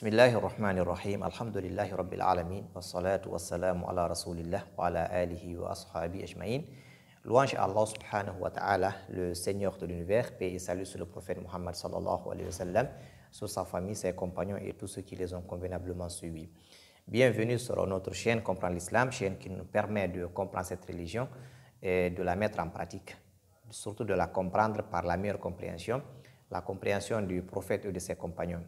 Bismillahirrahmanirrahim. Alhamdulillahi Rabbil Alamin. Wassalatu wassalamu ala Rasulillah wa ala alihi wa ashabi ajma'in. Louange à Allah subhanahu wa ta'ala, le Seigneur de l'univers, paix et salut sur le prophète Muhammad sallallahu alayhi wa sallam, sur sa famille, ses compagnons et tous ceux qui les ont convenablement suivis. Bienvenue sur notre chaîne Comprendre l'Islam, chaîne qui nous permet de comprendre cette religion et de la mettre en pratique, surtout de la comprendre par la meilleure compréhension, la compréhension du prophète et de ses compagnons.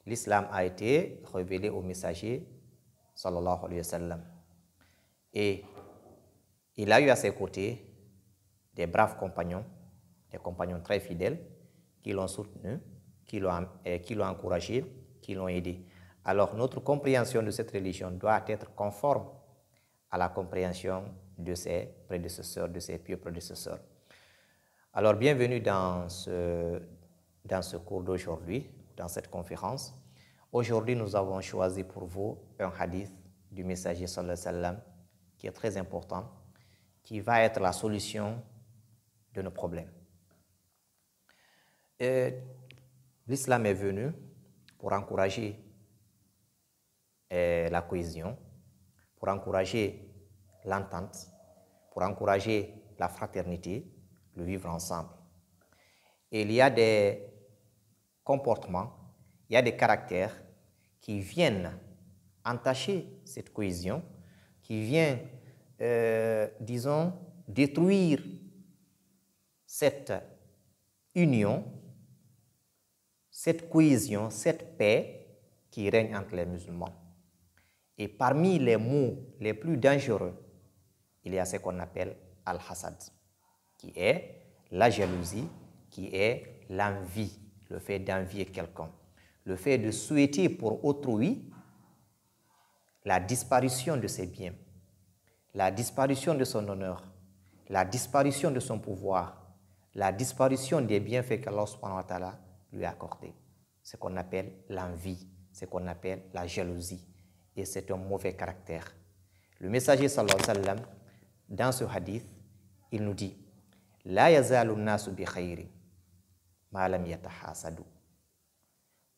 L'islam a été révélé au messager sallallahu alayhi wa sallam. Et il a eu à ses côtés des braves compagnons, des compagnons très fidèles, qui l'ont soutenu, qui l'ont encouragé, qui l'ont aidé. Alors notre compréhension de cette religion doit être conforme à la compréhension de ses prédécesseurs, de ses pieux prédécesseurs. Alors bienvenue dans ce cours d'aujourd'hui, dans cette conférence. Aujourd'hui, nous avons choisi pour vous un hadith du messager sallallahu alayhi wa sallam qui est très important, qui va être la solution de nos problèmes. L'islam est venu pour encourager la cohésion, pour encourager l'entente, pour encourager la fraternité, le vivre ensemble. Et il y a des comportements, il y a des caractères qui viennent entacher cette cohésion, qui viennent, disons, détruire cette union, cette cohésion, cette paix qui règne entre les musulmans. Et parmi les mots les plus dangereux, il y a ce qu'on appelle al-hasad, qui est la jalousie, qui est l'envie, le fait d'envier quelqu'un, le fait de souhaiter pour autrui la disparition de ses biens, la disparition de son honneur, la disparition de son pouvoir, la disparition des bienfaits qu'Allah subhanahu wa ta'ala lui a accordés. Ce qu'on appelle l'envie, ce qu'on appelle la jalousie. Et c'est un mauvais caractère. Le messager sallallahu alayhi wa sallam, dans ce hadith, il nous dit « La yazalu nasu bi khayri ma lam yatahasadu »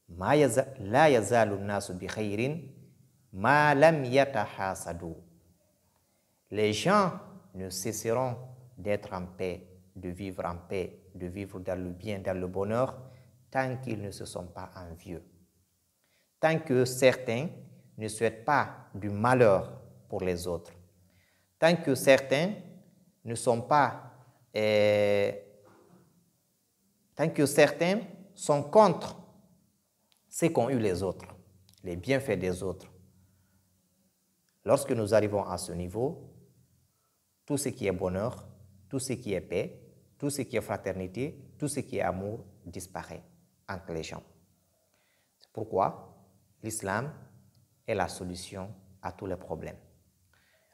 La yazalu nasu bi khayrin ma lam yatahasadu. Les gens ne cesseront d'être en paix, de vivre en paix, de vivre dans le bien, dans le bonheur, tant qu'ils ne se sont pas envieux. Tant que certains ne souhaitent pas du malheur pour les autres. Tant que certains ne sont pas... tant que certains sont contre ce qu'ont eu les autres, les bienfaits des autres. Lorsque nous arrivons à ce niveau, tout ce qui est bonheur, tout ce qui est paix, tout ce qui est fraternité, tout ce qui est amour disparaît entre les gens. C'est pourquoi l'islam est la solution à tous les problèmes.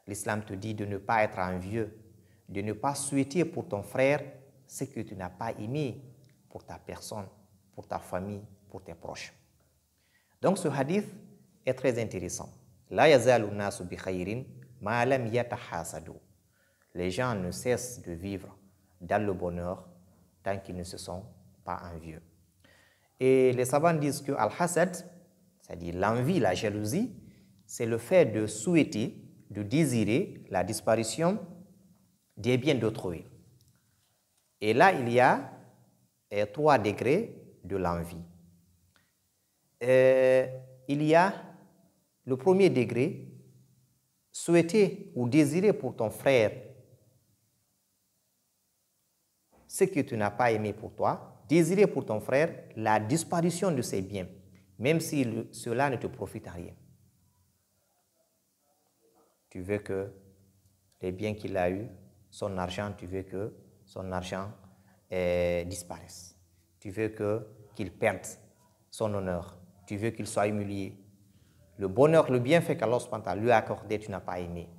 L'islam te dit de ne pas être envieux, de ne pas souhaiter pour ton frère ce que tu n'as pas aimé pour ta personne, pour ta famille, pour tes proches. Donc ce hadith est très intéressant. La yazalu nasu bi khayrin ma lam yatahasadu. Les gens ne cessent de vivre dans le bonheur tant qu'ils ne se sont pas envieux. Et les savants disent que al-hasad, c'est-à-dire l'envie, la jalousie, c'est le fait de souhaiter, de désirer la disparition des biens d'autrui. Et là, il y a 3 degrés de l'envie. Il y a le premier degré, souhaiter ou désirer pour ton frère ce que tu n'as pas aimé pour toi, désirer pour ton frère la disparition de ses biens, même si cela ne te profite à rien. Tu veux que les biens qu'il a eus, son argent, tu veux que son argent disparaisse. Tu veux qu'il perde son honneur. Tu veux qu'il soit humilié. Le bonheur, le bienfait qu'Allah subhanahu wa ta'ala lui a accordé, tu n'as pas aimé.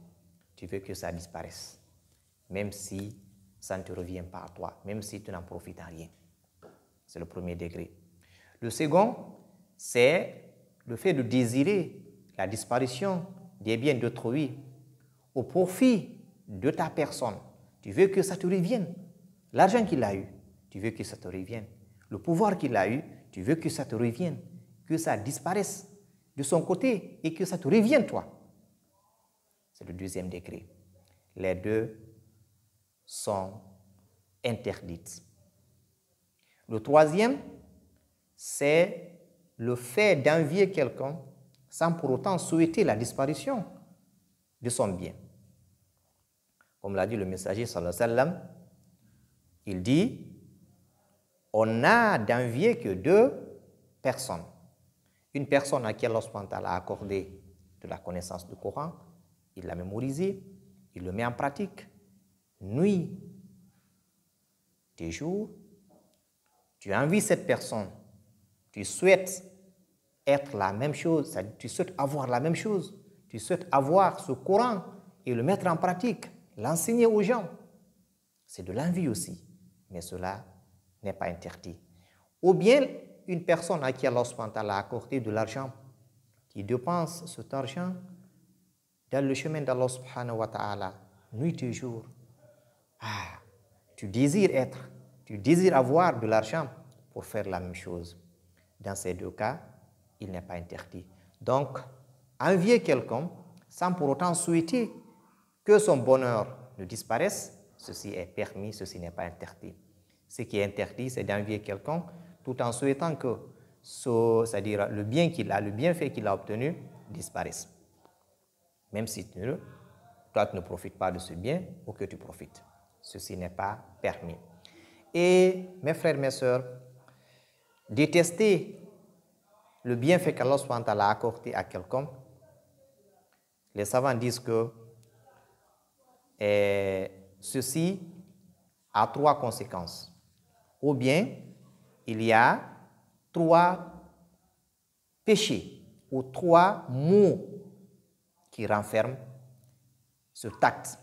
Tu veux que ça disparaisse. Même si ça ne te revient pas à toi. Même si tu n'en profites à rien. C'est le premier degré. Le second, c'est le fait de désirer la disparition des biens d'autrui au profit de ta personne. Tu veux que ça te revienne. L'argent qu'il a eu, tu veux que ça te revienne. Le pouvoir qu'il a eu, tu veux que ça te revienne, que ça disparaisse. de son côté et que ça te revienne toi. C'est le deuxième degré. Les deux sont interdites. Le troisième, c'est le fait d'envier quelqu'un sans pour autant souhaiter la disparition de son bien. Comme l'a dit le messager sallallahu alayhi wa sallam, il dit, on n'a d'envier que deux personnes. Une personne à qui Allah subhanahu wa ta'ala a accordé de la connaissance du Coran, il l'a mémorisé, il le met en pratique, nuit et jour. Tu envies cette personne, tu souhaites être la même chose, tu souhaites avoir la même chose, tu souhaites avoir ce Coran et le mettre en pratique, l'enseigner aux gens. C'est de l'envie aussi, mais cela n'est pas interdit. Ou bien une personne à qui Allah subhanahu wa ta'ala a accordé de l'argent, qui dépense cet argent dans le chemin d'Allah subhanahu wa ta'ala, nuit et jour. Tu désires avoir de l'argent pour faire la même chose. Dans ces deux cas, il n'est pas interdit. Donc, envier quelqu'un sans pour autant souhaiter que son bonheur ne disparaisse, ceci est permis, ceci n'est pas interdit. Ce qui est interdit, c'est d'envier quelqu'un tout en souhaitant que c'est-à-dire le bien qu'il a, le bienfait qu'il a obtenu, disparaisse. Même si toi, tu ne profites pas de ce bien ou que tu profites. Ceci n'est pas permis. Et mes frères, mes sœurs, détester le bienfait qu'Allah subhanahu wa ta'ala a accordé à quelqu'un, les savants disent que ceci a trois conséquences. Ou bien, il y a trois péchés ou trois maux qui renferment ce tact.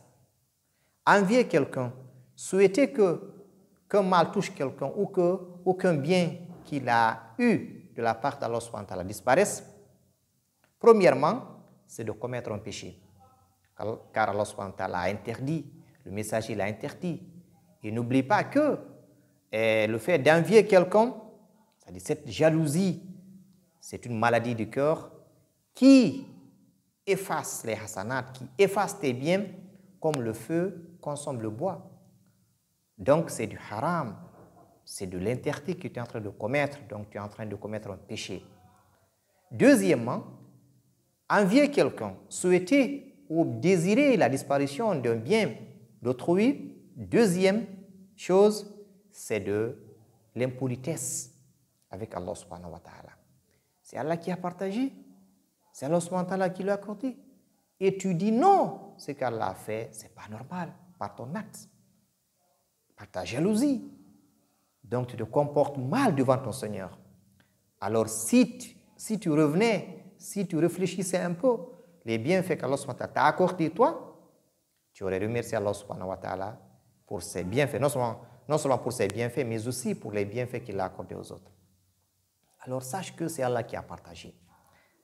Envier quelqu'un, souhaiter qu'un mal touche quelqu'un ou qu'aucun bien qu'il a eu de la part d'Allah subhanahu wa ta'ala disparaisse, premièrement, c'est de commettre un péché. Car Allah subhanahu wa ta'ala a interdit, le messager l'a interdit. Et n'oublie pas que le fait d'envier quelqu'un, c'est-à-dire cette jalousie, c'est une maladie du cœur qui efface les hasanats, qui efface tes biens comme le feu consomme le bois. Donc c'est du haram, c'est de l'interdit que tu es en train de commettre, donc tu es en train de commettre un péché. Deuxièmement, envier quelqu'un, souhaiter ou désirer la disparition d'un bien d'autrui. Deuxième chose, c'est de l'impolitesse avec Allah subhanahu wa ta'ala. C'est Allah qui a partagé, c'est Allah subhanahu wa ta'ala qui l'a accordé. Et tu dis non, ce qu'Allah a fait, c'est pas normal, par ton acte, par ta jalousie. Donc tu te comportes mal devant ton Seigneur. Alors si tu revenais, si tu réfléchissais un peu, les bienfaits qu'Allah subhanahu wa ta'ala t'a accordé toi, tu aurais remercié Allah subhanahu wa ta'ala pour ses bienfaits, non seulement pour ses bienfaits, mais aussi pour les bienfaits qu'il a accordés aux autres. Alors sache que c'est Allah qui a partagé.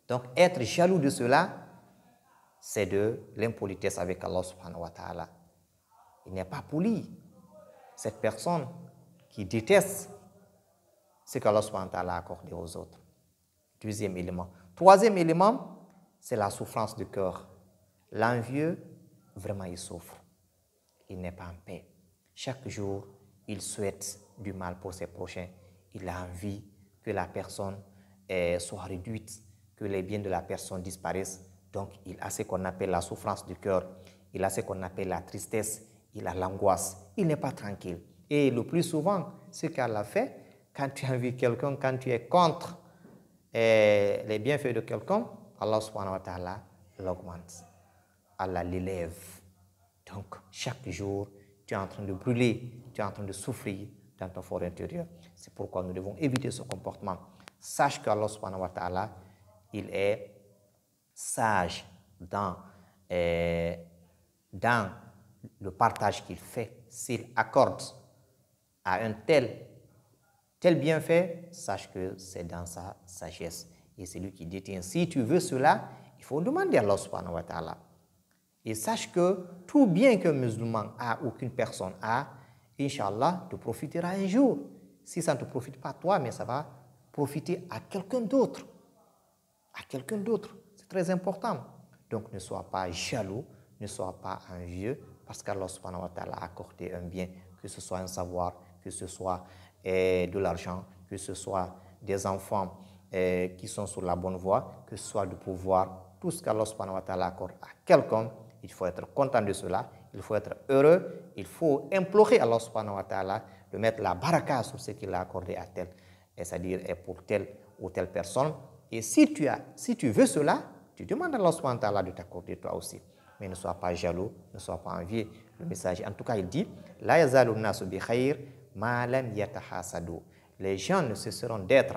Donc être jaloux de cela, c'est de l'impolitesse avec Allah subhanahu wa ta'ala. Il n'est pas poli. Cette personne qui déteste ce qu'Allah subhanahu wa ta'ala a accordé aux autres. Deuxième élément. Troisième élément, c'est la souffrance du cœur. L'envieux, vraiment, il souffre. Il n'est pas en paix. Chaque jour, il souhaite du mal pour ses prochains. Il a envie que la personne soit réduite, que les biens de la personne disparaissent. Donc, il a ce qu'on appelle la souffrance du cœur. Il a ce qu'on appelle la tristesse. Il a l'angoisse. Il n'est pas tranquille. Et le plus souvent, ce qu'Allah fait, quand tu envies quelqu'un, quand tu es contre les bienfaits de quelqu'un, Allah subhanahu wa ta'ala l'augmente. Allah l'élève. Donc, chaque jour, tu es en train de brûler, tu es en train de souffrir dans ton fort intérieur. C'est pourquoi nous devons éviter ce comportement. Sache qu'Allah subhanahu wa ta'ala, il est sage dans le partage qu'il fait. S'il accorde à un tel bienfait, sache que c'est dans sa sagesse. Et c'est lui qui détient. Si tu veux cela, il faut demander à Allah subhanahu wa ta'ala. Et sache que tout bien qu'un musulman a ou qu'une personne a, Inch'Allah, te profitera un jour. Si ça ne te profite pas toi, mais ça va profiter à quelqu'un d'autre. À quelqu'un d'autre. C'est très important. Donc ne sois pas jaloux, ne sois pas envieux, parce qu'Allah subhanahu wa ta'ala a accordé un bien, que ce soit un savoir, que ce soit de l'argent, que ce soit des enfants qui sont sur la bonne voie, que ce soit du pouvoir, tout ce qu'Allah subhanahu wa ta'ala accorde à quelqu'un, il faut être content de cela, il faut être heureux, il faut implorer Allah subhanahu wa ta'ala de mettre la baraka sur ce qu'il a accordé à tel, c'est-à-dire pour telle ou telle personne. Et si tu veux cela, tu demandes à Allah subhanahu wa ta'ala de t'accorder toi aussi. Mais ne sois pas jaloux, ne sois pas envieux. Le message, en tout cas, il dit La yazalu nasu bi khayr ma lam yatahasadu. Les gens ne cesseront d'être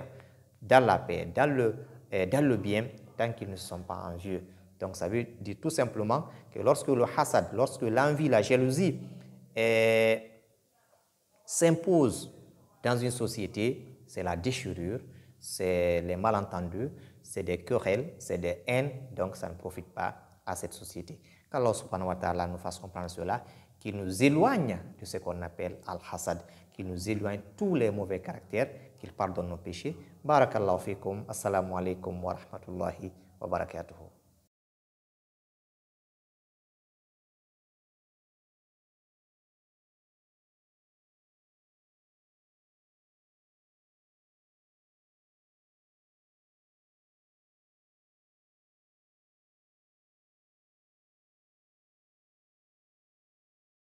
dans la paix, dans le bien, tant qu'ils ne sont pas envieux. Donc, ça veut dire tout simplement que lorsque le hasad, lorsque l'envie, la jalousie s'impose dans une société, c'est la déchirure, c'est les malentendus, c'est des querelles, c'est des haines, donc ça ne profite pas à cette société. Qu'Allah subhanahu wa ta'ala nous fasse comprendre cela, qu'il nous éloigne de ce qu'on appelle al-hasad, qu'il nous éloigne tous les mauvais caractères, qu'il pardonne nos péchés. Barakallahu fikum, assalamu alaikum wa rahmatullahi wa barakatuhu.